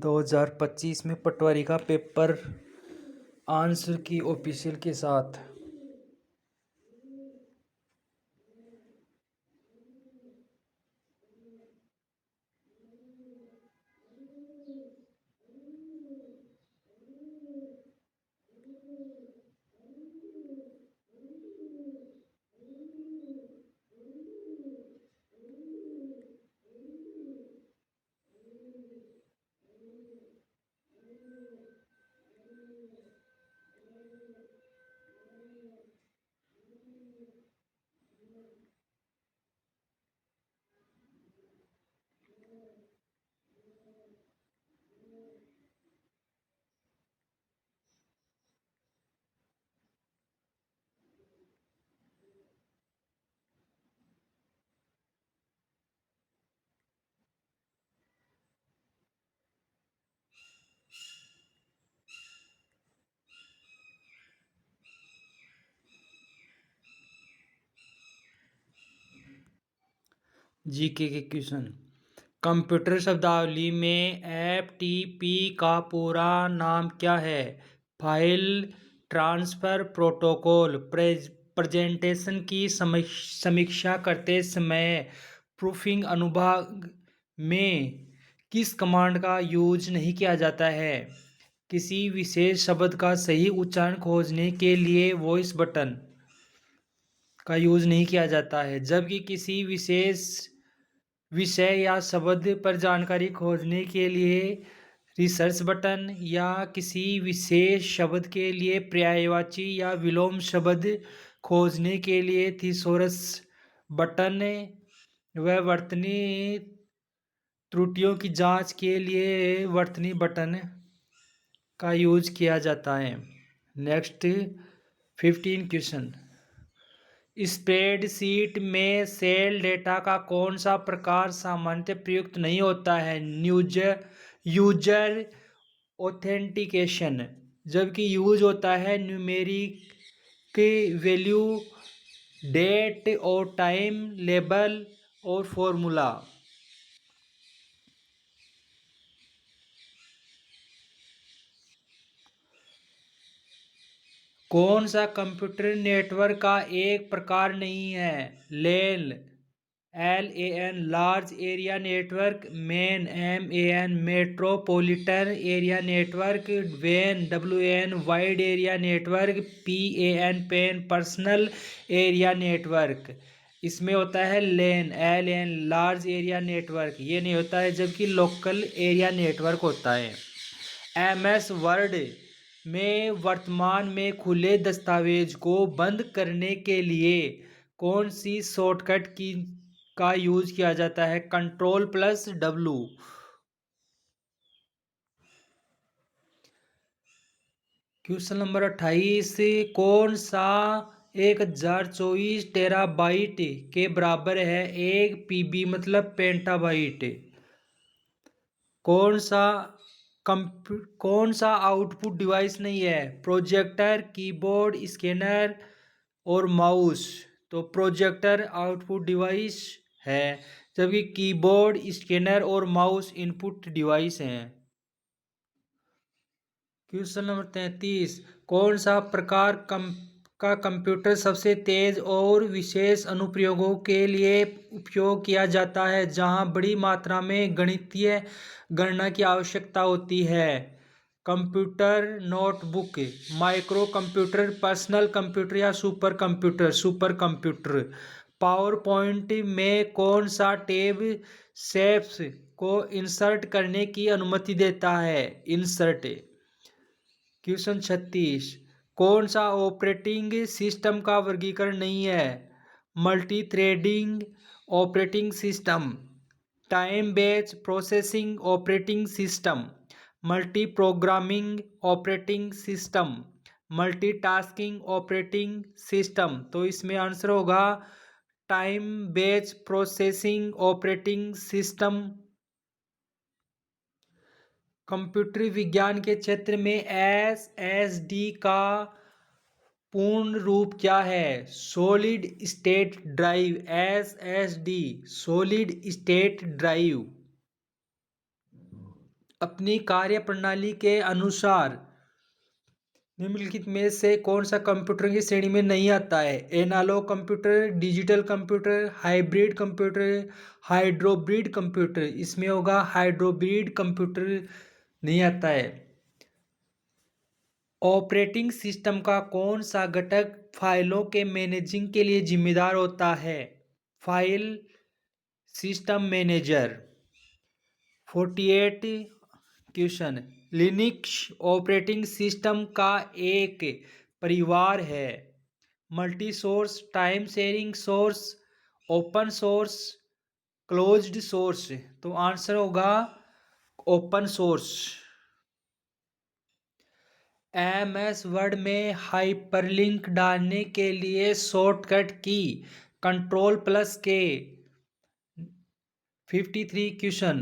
2025 में पटवारी का paper answer की ऑफिशियल के साथ। जीके के क्वेश्चन। कंप्यूटर शब्दावली में एफटीपी का पूरा नाम क्या है? File transfer protocol. प्रेजेंटेशन की समीक्षा करते समय प्रूफिंग अनुभाग में किस कमांड का यूज नहीं किया जाता है? किसी विशेष शब्द का सही उच्चारण खोजने के लिए वॉइस बटन का यूज नहीं किया जाता है, जबकि किसी विशेष विषय या शब्द पर जानकारी खोजने के लिए रिसर्च बटन या किसी विशेष शब्द के लिए पर्यायवाची या विलोम शब्द खोजने के लिए थिसॉरस बटन व वर्तनी त्रुटियों की जांच के लिए वर्तनी बटन का यूज किया जाता है। Next 15 question. स्प्रेडशीट में सेल डेटा का कौन सा प्रकार सामान्यतः प्रयुक्त नहीं होता है? यूजर ऑथेंटिकेशन, जबकि यूज होता है न्यूमेरिक वैल्यू, डेट और टाइम, लेबल और फॉर्मूला। कौन सा कंप्यूटर नेटवर्क का एक प्रकार नहीं है? लेन, LAN large area network, main MAN metropolitan area network, WAN WAN wide area network, PAN pan personal area network. इसमें होता है लेन LAN लार्ज एरिया नेटवर्क, ये नहीं होता है, जबकि लोकल एरिया नेटवर्क होता है। MS वर्ड में वर्तमान में खुले दस्तावेज को बंद करने के लिए कौन सी शॉर्टकट की का यूज किया जाता है? Ctrl+W। Question number 28। कौन सा 1024 टेराबाइट के बराबर है? एक PB मतलब पेंटाबाइट। कौन सा आउटपुट डिवाइस नहीं है? प्रोजेक्टर, कीबोर्ड, स्कैनर और माउस। तो प्रोजेक्टर आउटपुट डिवाइस है, जबकि कीबोर्ड, स्कैनर और माउस इनपुट डिवाइस हैं। Question number 33। कौन सा प्रकार का कंप्यूटर सबसे तेज और विशेष अनुप्रयोगों के लिए उपयोग किया जाता है, जहां बड़ी मात्रा में गणितीय गणना की आवश्यकता होती है? Computer notebook, micro computer, personal computer या super computer? Super computer. PowerPoint में कौन सा टैब शेप्स को इंसर्ट करने की अनुमति देता है? इंसर्ट। क्वेश्चन 36। कौन सा ऑपरेटिंग सिस्टम का वर्गीकरण नहीं है? Multi threading operating system, time based processing operating system, multi programming operating system, multitasking operating system. तो इसमें आंसर होगा time based processing operating system. Computer विज्ञान के क्षेत्र में SSD का पूर्ण रूप क्या है? Solid state drive, SSD solid state drive. अपनी कार्यप्रणाली के अनुसार निम्नलिखित में से कौन सा कंप्यूटर की श्रेणी में नहीं आता है? Analog computer, digital computer, hybrid computer, हाइड्रोब्रिड कंप्यूटर। इसमें होगा हाइड्रोब्रिड कंप्यूटर नहीं आता है। ऑपरेटिंग सिस्टम का कौन सा घटक फाइलों के मैनेजिंग के लिए जिम्मेदार होता है? File system manager. 48 question. Linux operating system का एक परिवार है। Multi source, time sharing source, open source, closed source. तो आंसर होगा ओपन सोर्स। MS वर्ड में हाइपरलिंक डालने के लिए शॉर्टकट की Ctrl+K। 53 क्वेश्चन।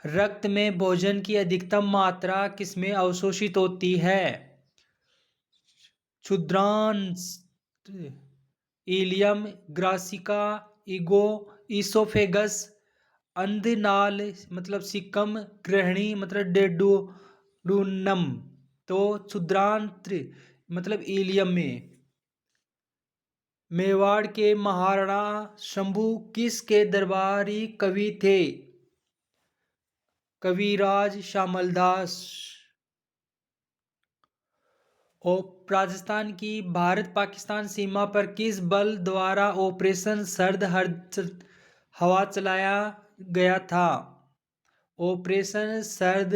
रक्त में भोजन की अधिकतम मात्रा किसमें अवशोषित होती है? क्षुद्रांश, इलियम, ग्रासिका, ईगो, ईसोफेगस, अंधनाल मतलब सिक्कम, ग्रहणी मतलब डेडुनम। तो क्षुद्रांत्र मतलब इलियम में। मेवाड़ के महाराणा शंभू किस के दरबारी कवि थे? कविराज श्यामलदास। राजस्थान की भारत पाकिस्तान सीमा पर किस बल द्वारा ऑपरेशन सर्द हवा चलाया गया था? ऑपरेशन सर्द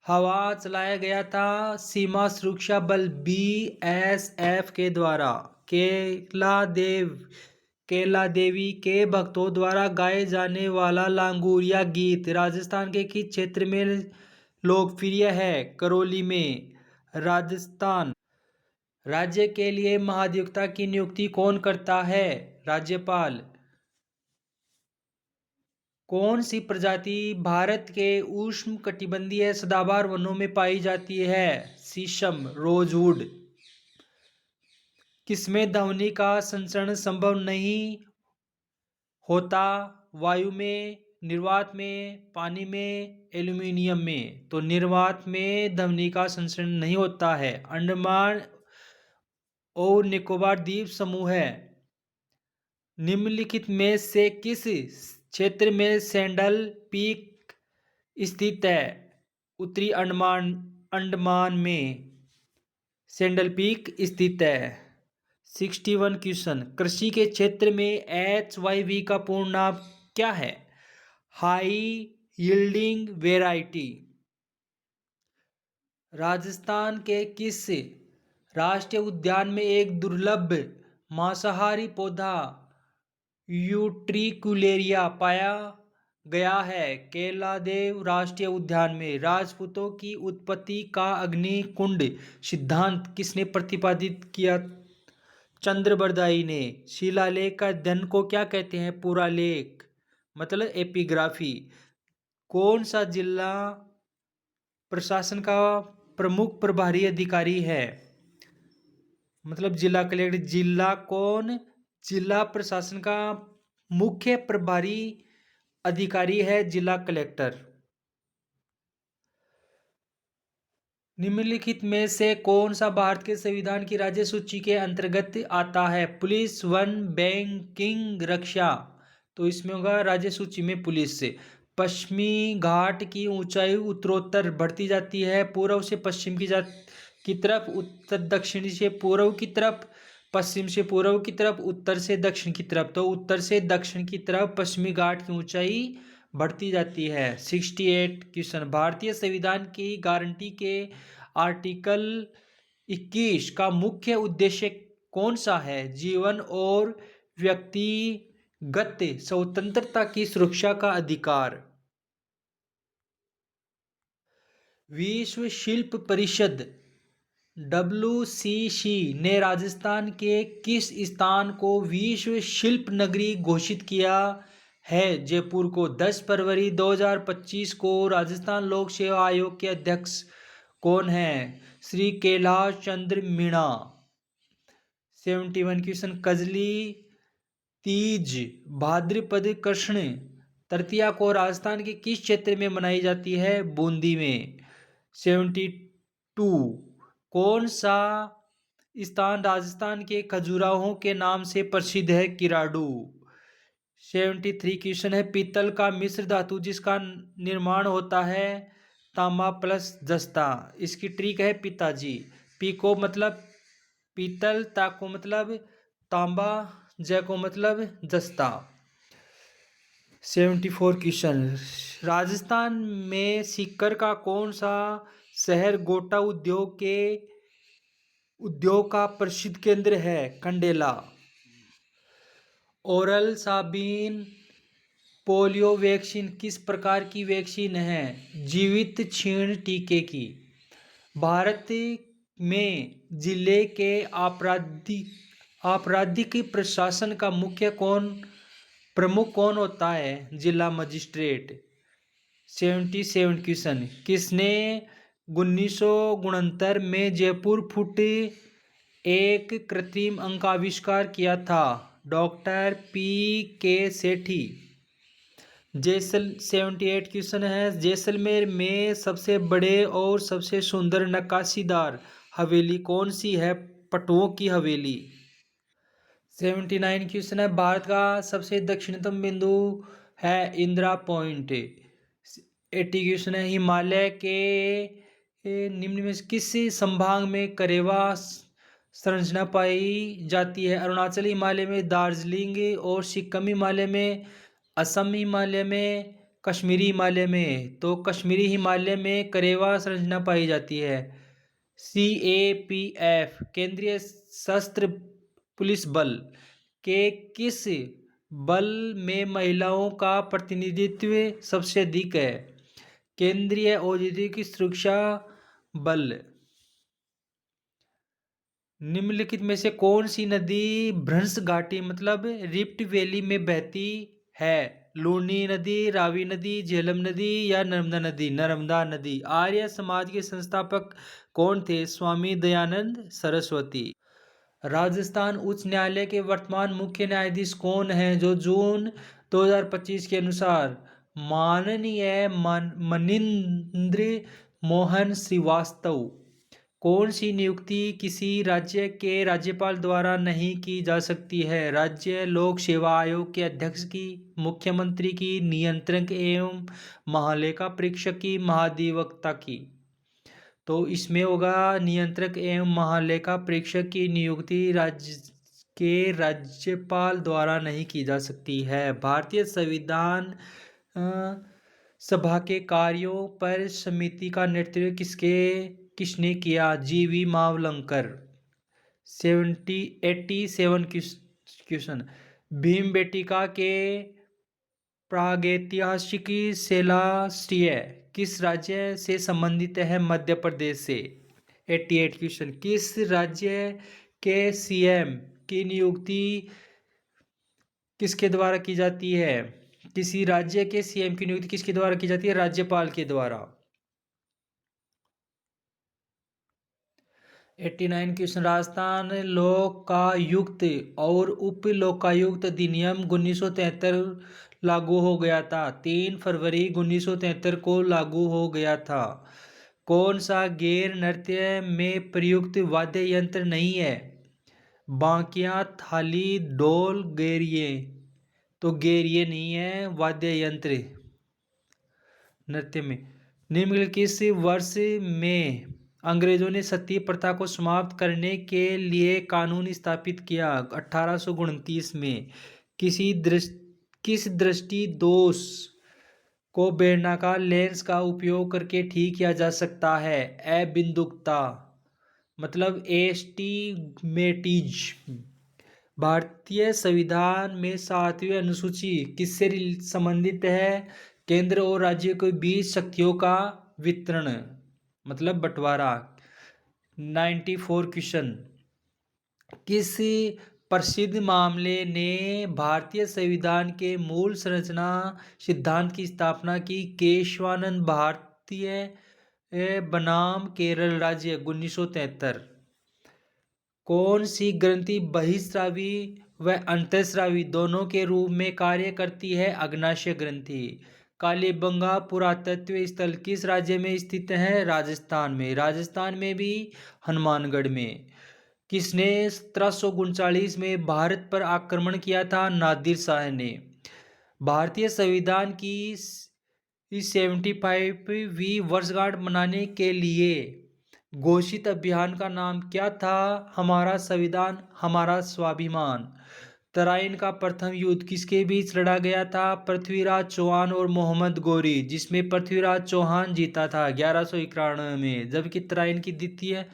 हवा चलाया गया था सीमा सुरक्षा बल BSF के द्वारा। केला देवी के भक्तों द्वारा गाए जाने वाला लांगुरिया गीत राजस्थान के किस क्षेत्र में लोकप्रिय है? करौली में। राजस्थान राज्य के लिए महाधिवक्ता की नियुक्ति कौन करता है? राज्यपाल। कौन सी प्रजाति भारत के उष्णकटिबंधीय सदाबहार वनों में पाई जाती है? शीशम, रोजवुड। किसमें ध्वनि का संचरण संभव नहीं होता? वायु में, निर्वात में, पानी में, एल्यूमीनियम में। तो निर्वात में ध्वनि का संचरण नहीं होता है। अंडमान और निकोबार द्वीप समूह है। निम्नलिखित में से किस क्षेत्र में सैंडल पीक स्थित है? उत्तरी अंडमान अंडमान में सैंडल पीक स्थित है। 61 क्वेश्चन। कृषि के क्षेत्र में HYV का पूर्ण नाम क्या है? High yielding variety. राजस्थान के किस राष्ट्रीय उद्यान में एक दुर्लभ मांसाहारी पौधा यूट्रिकुलेरिया पाया गया है? केलादेव राष्ट्रीय उद्यान में। राजपूतों की उत्पत्ति का अग्निकुंड सिद्धांत किसने प्रतिपादित किया? चंद्रबरदाई ने। शिलालेख का अध्ययन को क्या कहते हैं? पुरालेख मतलब एपिग्राफी। कौन सा जिला प्रशासन का प्रमुख प्रभारी अधिकारी है? मतलब जिला कलेक्टर। जिला कौन जिला प्रशासन का मुख्य प्रभारी अधिकारी है? जिला कलेक्टर। निम्नलिखित में से कौन सा भारत के संविधान की राज्य सूची के अंतर्गत आता है? पुलिस, वन, बैंकिंग, रक्षा। तो इसमें होगा राज्य सूची में पुलिस से। पश्चिमी घाट की ऊंचाई उत्तरोत्तर बढ़ती जाती है। पूर्व से पश्चिम की तरफ, उत्तर दक्षिण से पूर्व की तरफ, पश्चिम से पूर्व की तरफ, उत्तर से दक्षिण की तरफ। तो उत्तर से दक्षिण की तरफ पश्चिमी घाट की ऊंचाई बढ़ती जाती है। 68 क्वेश्चन। भारतीय संविधान की गारंटी के आर्टिकल 21 का मुख्य उद्देश्य कौन सा है? जीवन और व्यक्तिगत स्वतंत्रता की सुरक्षा का अधिकार। विश्व शिल्प परिषद WCC ने राजस्थान के किस स्थान को विश्व शिल्प नगरी घोषित किया है? जयपुर को। 10 फरवरी 2025 को राजस्थान लोक सेवा आयोग के अध्यक्ष कौन हैं? श्री कैलाश चंद्र मीणा। 71 क्वेश्चन। कजली तीज भाद्रपद कृष्ण तृतीया को राजस्थान के किस क्षेत्र में मनाई जाती है? बूंदी में। 72। कौन सा स्थान राजस्थान के खजुराहो के नाम से प्रसिद्ध है? किराडू। 73 क्वेश्चन है, पीतल का मिश्र धातु जिसका निर्माण होता है? तांबा प्लस जस्ता। इसकी ट्रिक है पिताजी। पी को मतलब पीतल, ता को मतलब तांबा, ज को मतलब जस्ता। 74 क्वेश्चन, राजस्थान में सीकर का कौन सा शहर गोटा उद्योग का प्रसिद्ध केंद्र है? कंडेला। ओरल साबिन पोलियो वैक्सीन किस प्रकार की वैक्सीन है? जीवित क्षीण टीके की। भारत में जिले के आपराधिक प्रशासन का प्रमुख कौन होता है? जिला मजिस्ट्रेट। 77 क्वेश्चन, किसने 1969 में जयपुर फुट एक कृत्रिम अंग का आविष्कार किया था? डॉक्टर पी के सेठी। 78 क्वेश्चन है, जैसलमेर में सबसे बड़े और सबसे सुंदर नक्काशीदार हवेली कौन सी है? पटुओं की हवेली। 79 क्वेश्चन है, भारत का सबसे दक्षिणतम बिंदु है? इंदिरा पॉइंट। 80 क्वेश्चन है, हिमालय के निम्न में से किस संभाग में करेवा संरचना पाई जाती है? अरुणाचल हिमालय में, दार्जिलिंग और सिक्किम हिमालय में, असम हिमालय में, कश्मीरी हिमालय में। तो कश्मीरी हिमालय में करेवा संरचना पाई जाती है। CAPF केंद्रीय सशस्त्र पुलिस बल के किस बल में महिलाओं का प्रतिनिधित्व सबसे अधिक है? केंद्रीय औद्योगिक सुरक्षा बल। निम्नलिखित में से कौन सी नदी भ्रंश घाटी मतलब रिफ्ट वैली में बहती है? लूनी नदी, रावी नदी, झेलम नदी या नर्मदा नदी? नर्मदा नदी। आर्य समाज के संस्थापक कौन थे? स्वामी दयानंद सरस्वती। राजस्थान उच्च न्यायालय के वर्तमान मुख्य न्यायाधीश कौन हैं? जो जून 2025 के अनुसार माननीय मनिंद्र मोहन श्रीवास्तव। कौन सी नियुक्ति किसी राज्य के राज्यपाल द्वारा नहीं की जा सकती है? राज्य लोक सेवा आयोग के अध्यक्ष की, मुख्यमंत्री की, नियंत्रक एवं महालेखा परीक्षक की, महाधिवक्ता की। तो इसमें होगा नियंत्रक एवं महालेखा परीक्षक की नियुक्ति राज्यपाल द्वारा नहीं की जा सकती है। भारतीय संविधान सभा के कार्यों पर समिति का नेतृत्व किसने किया? GV मावलंकर। 87 क्वेश्चन, भीमबेटका के प्रागैतिहासिक शिलान्यास किस राज्य से संबंधित है? मध्य प्रदेश से। 88 क्वेश्चन, किस राज्य के CM की नियुक्ति किसके द्वारा की जाती है? किसी राज्य के CM की नियुक्ति किसके द्वारा की जाती है? राज्यपाल के द्वारा। 89 क्वेश्चन, राजस्थान लोकायुक्त और उप लोकायुक्त अधिनियम 1973 लागू हो गया था? 3 फरवरी 1973 को लागू हो गया था। कौन सा गैर नृत्य में प्रयुक्त वाद्य यंत्र नहीं है? बांकिया, थाली, ढोल, गैरिये। तो गैरिये नहीं है वाद्य यंत्र नृत्य में। निम्नलिखित किस वर्ष में अंग्रेजों ने सती प्रथा को समाप्त करने के लिए कानून स्थापित किया? 1829 में। किस दृष्टि दोष को बेलनाकार लेंस का उपयोग करके ठीक किया जा सकता है? अबिंदुकता मतलब एस्टिमेटिज्म। भारतीय संविधान में 7वीं अनुसूची किससे संबंधित है? केंद्र और राज्य के बीच शक्तियों का वितरण मतलब बंटवारा। 94 क्वेश्चन, किस प्रसिद्ध मामले ने भारतीय संविधान के मूल संरचना सिद्धांत की स्थापना की? केशवानंद भारतीय बनाम केरल राज्य 1973। कौन सी ग्रंथि बहिस्रावी व अंतःस्रावी दोनों के रूप में कार्य करती है अग्नाशय ग्रंथि। कालीबंगा पुरातत्व स्थल किस राज्य में स्थित है? राजस्थान में। राजस्थान में भी हनुमानगढ़ में। किसने 1739 में भारत पर आक्रमण किया था? नादिर शाह ने। भारतीय संविधान की 75वीं वर्षगांठ मनाने के लिए घोषित अभियान का नाम क्या था? हमारा संविधान हमारा स्वाभिमान। तराइन का प्रथम युद्ध किसके बीच लड़ा गया था? पृथ्वीराज चौहान और मोहम्मद गौरी, जिसमें पृथ्वीराज चौहान जीता था 1191 में, जबकि तराइन की द्वितीय।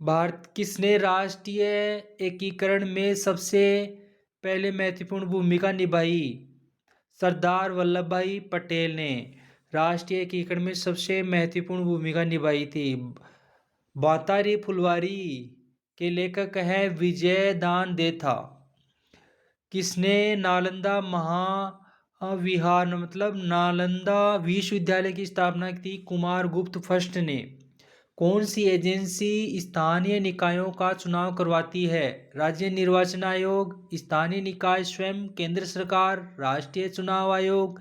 भारत किसने राष्ट्रीय एकीकरण में सबसे पहले महत्वपूर्ण भूमिका निभाई? सरदार वल्लभ भाई पटेल ने राष्ट्रीय एकीकरण में सबसे महत्वपूर्ण भूमिका निभाई थी। बातारी फुलवारी के लेखक है विजयदान देथा। किसने नालंदा महाविहार मतलब नालंदा विश्वविद्यालय की स्थापना की थी? कुमारगुप्त फर्स्ट ने। कौन सी एजेंसी स्थानीय निकायों का चुनाव करवाती है? राज्य निर्वाचन आयोग, स्थानीय निकाय स्वयं, केंद्र सरकार, राष्ट्रीय चुनाव आयोग।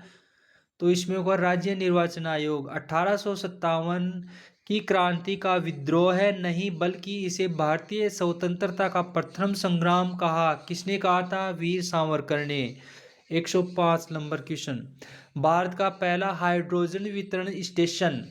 तो इसमें होगा राज्य निर्वाचन आयोग। 1857 की क्रांति का विद्रोह है नहीं, बल्कि इसे भारतीय स्वतंत्रता का प्रथम संग्राम कहा। किसने कहा था? वीर सावरकर ने। 105 नंबर क्वेश्चन। भारत का पहला हाइड्रोजन वितरण स्टेशन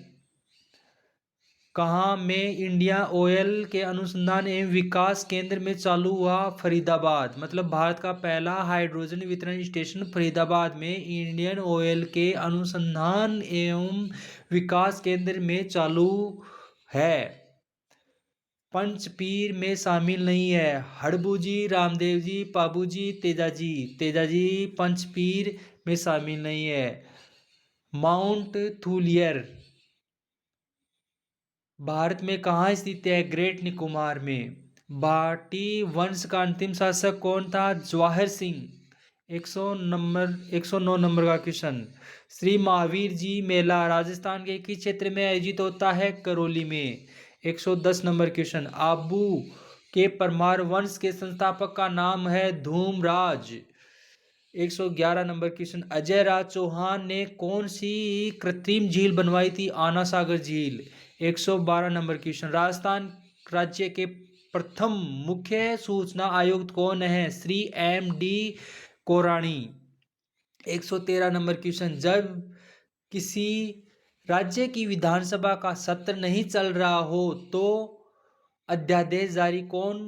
कहाँ में इंडिया ऑयल के अनुसंधान एवं विकास केंद्र में चालू हुआ? फरीदाबाद। मतलब भारत का पहला हाइड्रोजन वितरण स्टेशन फरीदाबाद में इंडियन ऑयल के अनुसंधान एवं विकास केंद्र में चालू है। पंचपीर में शामिल नहीं है। हड़बू जी, रामदेव जी, पाबू जी, तेजाजी। तेजाजी पंचपीर में शामिल नहीं है। माउंट थूलियर भारत में कहाँ स्थित है? ग्रेट निकोबार में। भाटी वंश का अंतिम शासक कौन था? जवाहर सिंह। 109 नंबर का क्वेश्चन। श्री महावीर जी मेला राजस्थान के किस क्षेत्र में आयोजित होता है? करौली में। 110 नंबर क्वेश्चन। आबू के परमार वंश के संस्थापक का नाम है धूमराज। 111 number question. अजय राज चौहान ने कौन सी कृत्रिम झील बनवाई थी? आना सागर झील। 112 नंबर क्वेश्चन। राजस्थान राज्य के प्रथम मुख्य सूचना आयुक्त कौन है? श्री M.D. कोराणी। 113 number question. जब किसी राज्य की विधानसभा का सत्र नहीं चल रहा हो तो अध्यादेश जारी कौन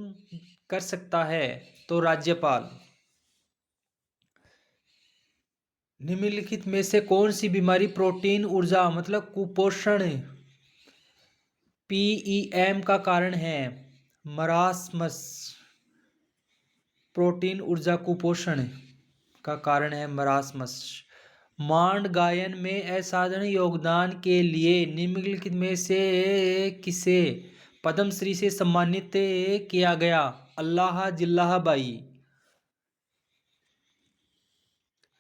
कर सकता है? तो राज्यपाल। निम्नलिखित में से कौन सी बीमारी प्रोटीन ऊर्जा मतलब कुपोषण PEM का कारण है? मरासमस। प्रोटीन ऊर्जा कुपोषण का कारण है मरासमस। मांड गायन में असाधारण योगदान के लिए निम्नलिखित में से किसे पद्मश्री से सम्मानित किया गया? अल्लाह जिल्लाह बाई।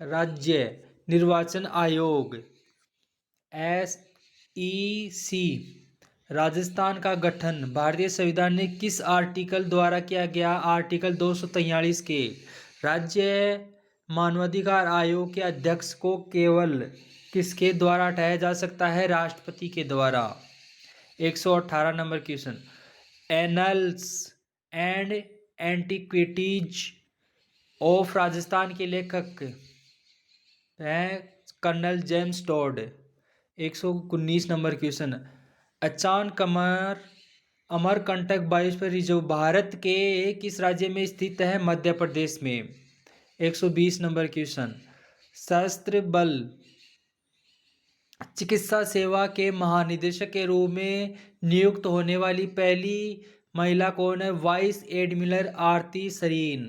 राज्य निर्वाचन आयोग SEC राजस्थान का गठन भारतीय संविधान ने किस आर्टिकल द्वारा किया गया? आर्टिकल 243 के। राज्य मानवाधिकार आयोग के अध्यक्ष को केवल किसके द्वारा हटाया जा सकता है? राष्ट्रपति के द्वारा। 118 number question. Annals and antiquities of Rajasthan के लेखक हैं colonel James Tod. 119 number question. अचान अमरकंटक बायोस्फीयर रिजर्व भारत के किस राज्य में स्थित है? मध्य प्रदेश में। 120 नंबर क्वेश्चन। सशस्त्र बल चिकित्सा सेवा के महानिदेशक के रूप में नियुक्त होने वाली पहली महिला कौन है? वाइस एडमिरल आरती सरीन।